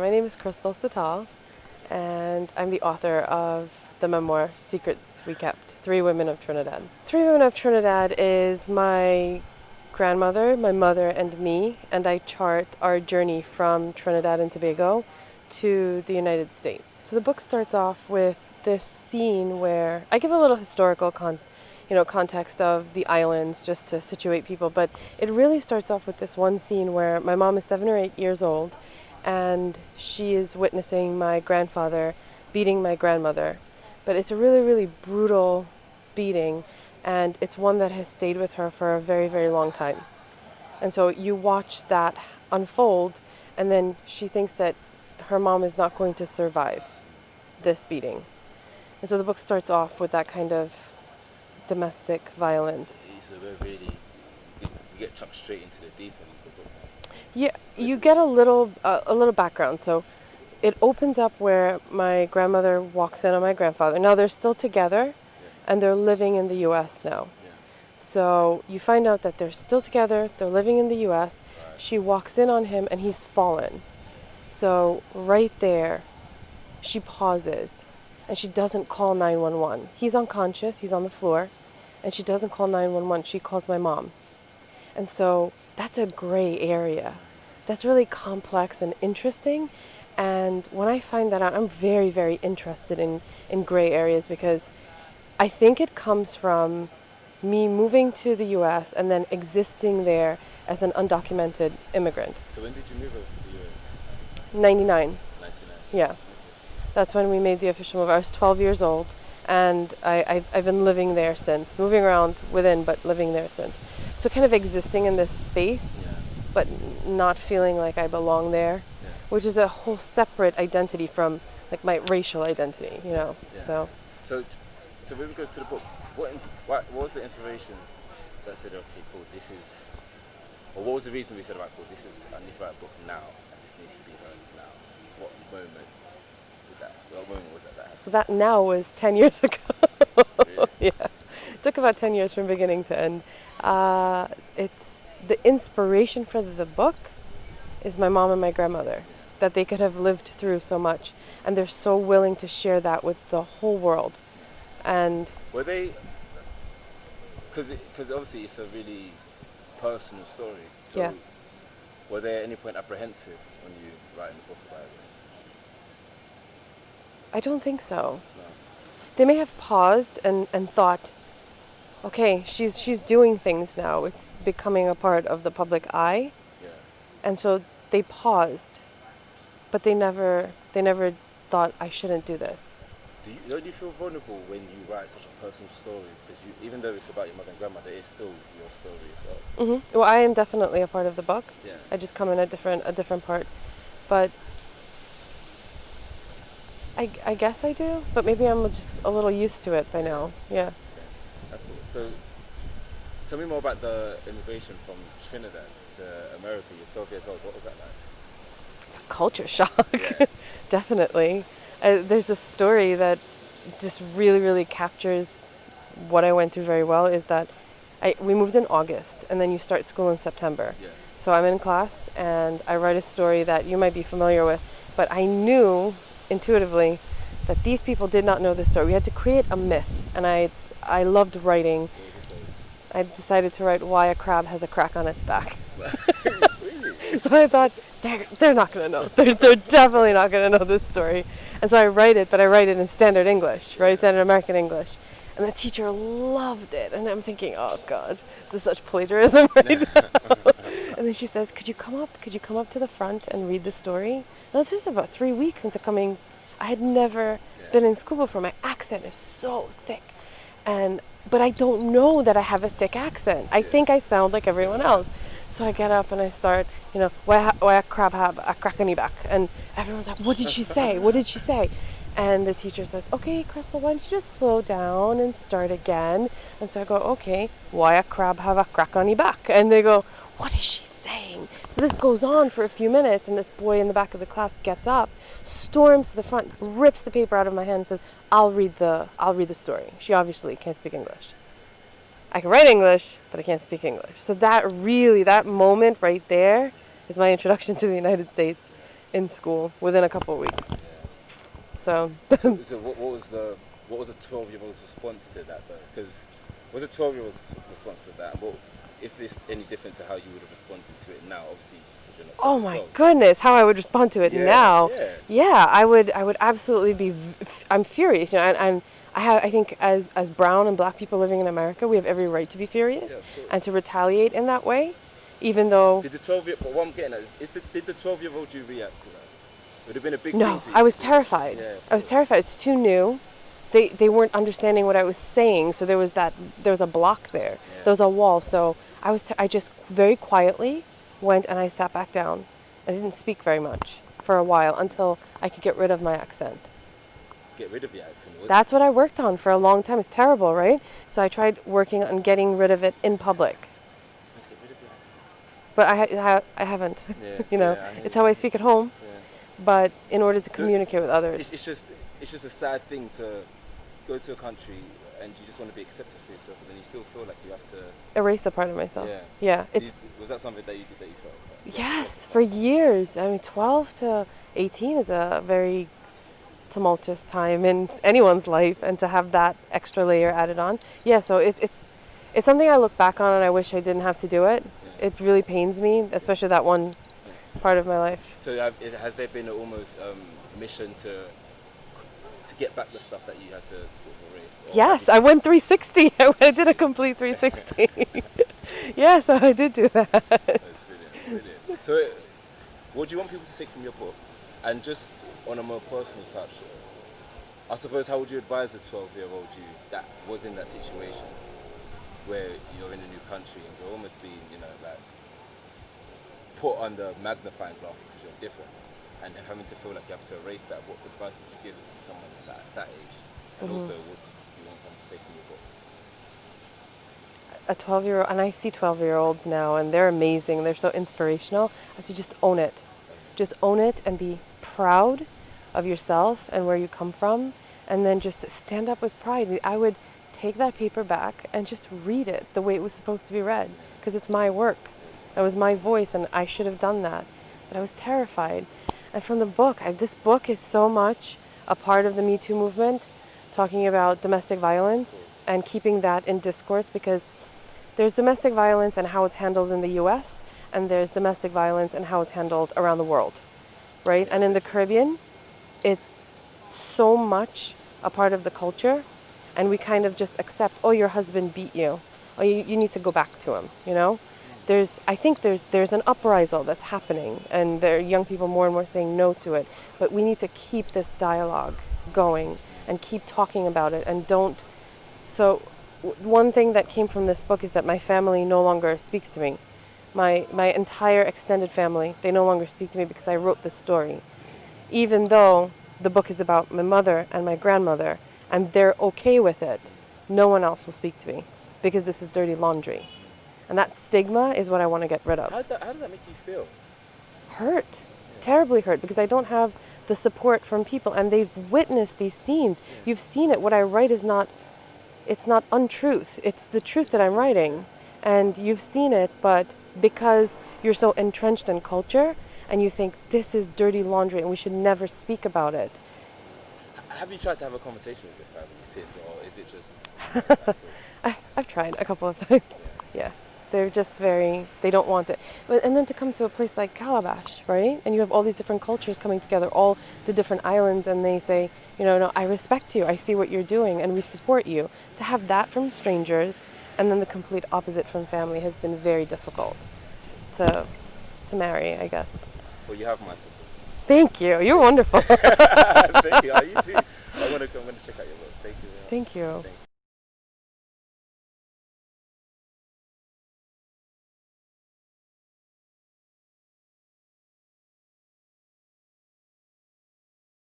My name is Krystal Sital, and I'm the author of the memoir Secrets We Kept, Three Women of Trinidad. Three Women of Trinidad is my grandmother, my mother, and me, and I chart our journey from Trinidad and Tobago to the United States. So the book starts off with this scene where I give a little historical context of the islands just to situate people, but it really starts off with this one scene where my mom is 7 or 8 years old and she is witnessing my grandfather beating my grandmother. But it's a really, really brutal beating, and it's one that has stayed with her for a very, very long time. And so you watch that unfold, and then she thinks that her mom is not going to survive this beating. And so the book starts off with that kind of domestic violence. So we're really, you get chucked straight into the deep end of the book. Yeah, you get a little background. So it opens up where my grandmother walks in on my grandfather. Now they're still together, and they're living in the U.S. now. Yeah. So you find out that they're still together, they're living in the U.S. Right. She walks in on him, and he's fallen. So right there, she pauses, and she doesn't call 911. He's unconscious, he's on the floor, and she doesn't call 911. She calls my mom. And so that's a gray area. That's really complex and interesting. And when I find that out, I'm very, very interested in gray areas, because I think it comes from me moving to the U.S. and then existing there as an undocumented immigrant. So when did you move over to the US? 99. 99. Yeah. That's when we made the official move. I was 12 years old, and I've been living there since, moving around within, but living there since. So kind of existing in this space, but not feeling like I belong there, which is a whole separate identity from like my racial identity, you know. Yeah. So when we go to the book, what was the inspirations that said, okay, cool, this is, or what was the reason we said, right, cool, I need to write a book now, and this needs to be heard now? What moment was that happened? So that now was 10 years ago. Really? Yeah. It took about 10 years from beginning to end. It's the inspiration for the book is my mom and my grandmother, that they could have lived through so much, and they're so willing to share that with the whole world. And Were they, because obviously it's a really personal story, so Yeah. were they at any point apprehensive when you write in the book about this? I don't think so. No. They may have paused and thought, okay, she's doing things now. It's becoming a part of the public eye. Yeah. And so they paused, but they never thought I shouldn't do this. Don't you feel vulnerable when you write such a personal story? Because even though it's about your mother and grandmother, it's still your story as well. Mm-hmm. Well, I am definitely a part of the book. Yeah. I just come in a different part, but I guess I do. But maybe I'm just a little used to it by now. Yeah. That's cool. So tell me more about the immigration from Trinidad to America. You're 12 years old. What was that like? It's a culture shock. Yeah. Definitely. There's a story that just really, really captures what I went through very well, is that we moved in August, and then you start school in September. Yeah. So I'm in class, and I write a story that you might be familiar with, but I knew intuitively that these people did not know this story. We had to create a myth, and I loved writing. What was this like? I decided to write why a crab has a crack on its back. Really? So I thought, they're not going to know. They're definitely not going to know this story. And so I write it, but I write it in standard English, right? Standard American English. And the teacher loved it. And I'm thinking, oh God, this is such plagiarism right now. And then she says, could you come up to the front and read the story? Now this is about 3 weeks into coming. I had never been in school before. My accent is so thick. But I don't know that I have a thick accent. I think I sound like everyone else. So I get up and I start, why a crab have a crack on your back? And everyone's like, what did she say? What did she say? And the teacher says, okay, Krystal, why don't you just slow down and start again? And so I go, okay, why a crab have a crack on your back? And they go, what is she saying? So this goes on for a few minutes, and this boy in the back of the class gets up, storms to the front, rips the paper out of my hand and says, I'll read the story. She obviously can't speak English. I can write English, but I can't speak English. So that moment right there is my introduction to the United States. in school within a couple of weeks. Yeah. So So what was a 12-year-old's response to that though? Because what was a 12-year-old's response to that? And what, if it's any different to how you would have responded to it now? Obviously, 'cause you're not oh my 12. goodness, how I would respond to it Yeah, now. yeah. Yeah, I would absolutely be I'm furious, and I think as brown and black people living in America, we have every right to be furious Yeah, of course. and to retaliate in that way, even though Did the 12-year? But what I'm getting at is did the 12-year-old you react to that? It would have been a big thing no, for you I to was do. terrified. Yeah, I was terrified. It's too new. They weren't understanding what I was saying, so there was a block there. Yeah. There was a wall. So I just very quietly went and I sat back down. I didn't speak very much for a while until I could get rid of my accent. Get rid of your accent. That's what I worked on for a long time. It's terrible, right? So I tried working on getting rid of it in public, Let's get rid of your accent. but I haven't. Yeah, You know, yeah, I hear it's you. how I speak at home. Yeah. But in order to communicate with others, It's just a sad thing to go to a country and you just want to be accepted for yourself, but then you still feel like you have to. erase a part of myself. Yeah. Yeah, it's Was that something that you did that you felt? Like, yes, for years. I mean, 12 to 18 is a very tumultuous time in anyone's life, and to have that extra layer added on. Yeah, so it's something I look back on and I wish I didn't have to do it. Yeah. It really pains me, especially that one part of my life. So has there been an almost mission to get back the stuff that you had to sort of erase? Or Yes, have I you went 360. I did a complete 360. Yeah, so I did do that. That's brilliant. That's brilliant. So, what do you want people to take from your book? And just on a more personal touch, I suppose, how would you advise a 12-year-old you that was in that situation where you're in a new country and you're almost being, like put under magnifying glass because you're different, and then having to feel like you have to erase that? What advice would you give to someone that age? And also, what do you want someone to say from your book? A 12-year-old, and I see 12-year-olds now, and they're amazing. They're so inspirational. I say just own it. Just own it and be proud of yourself and where you come from, and then just stand up with pride. I would take that paper back and just read it the way it was supposed to be read, because it's my work. It was my voice, and I should have done that. But I was terrified. And from the book, this book is so much a part of the Me Too movement, talking about domestic violence and keeping that in discourse, because there's domestic violence and how it's handled in the US, and there's domestic violence and how it's handled around the world, right? And in the Caribbean, it's so much a part of the culture, and we kind of just accept, oh, your husband beat you, oh, you need to go back to him, I think there's an uprisal that's happening, and there are young people more and more saying no to it, but we need to keep this dialogue going and keep talking about it, and don't. So one thing that came from this book is that my family no longer speaks to me. My entire extended family, they no longer speak to me because I wrote this story. Even though the book is about my mother and my grandmother, and they're okay with it, no one else will speak to me because this is dirty laundry. And that stigma is what I want to get rid of. How does that make you feel? Hurt. Terribly hurt, because I don't have the support from people, and they've witnessed these scenes. You've seen it. What I write is not untruth. It's the truth that I'm writing. And you've seen it, but because you're so entrenched in culture and you think this is dirty laundry and we should never speak about it. Have you tried to have a conversation with your family since, or is it just I've tried a couple of times. Yeah. They're just they don't want it. And then to come to a place like Calabash, right? And you have all these different cultures coming together, all the different islands, and they say, no, I respect you, I see what you're doing, and we support you. To have that from strangers, and then the complete opposite from family, has been very difficult to marry, I guess. Well, you have my support. Thank you. You're wonderful. Thank you. You too. I'm gonna check out your book. Thank you. Thank you. Thank you.